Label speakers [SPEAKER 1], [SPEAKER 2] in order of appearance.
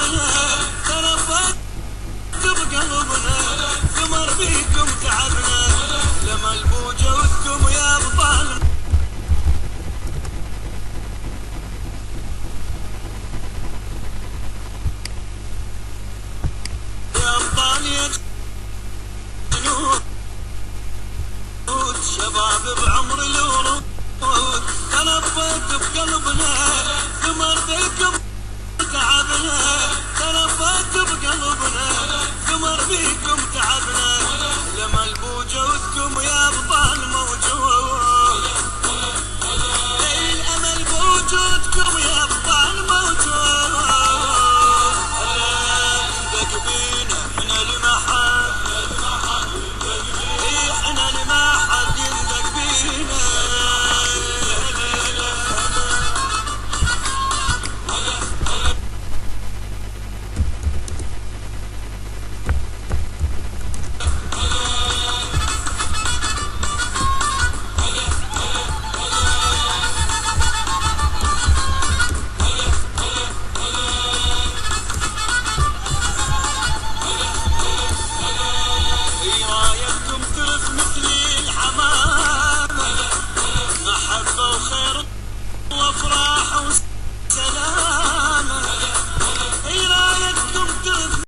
[SPEAKER 1] تعبنا ترفت بقلبنا قمر بيكم تعبنا لما البوجودكم يا ابطال يا ابطال يا جنود شباب بعمر الورود ترفت بقلبنا قمر بيكم تعبنا ترفت بقلبنا قمر بيكم تعبنا لما البوجودكم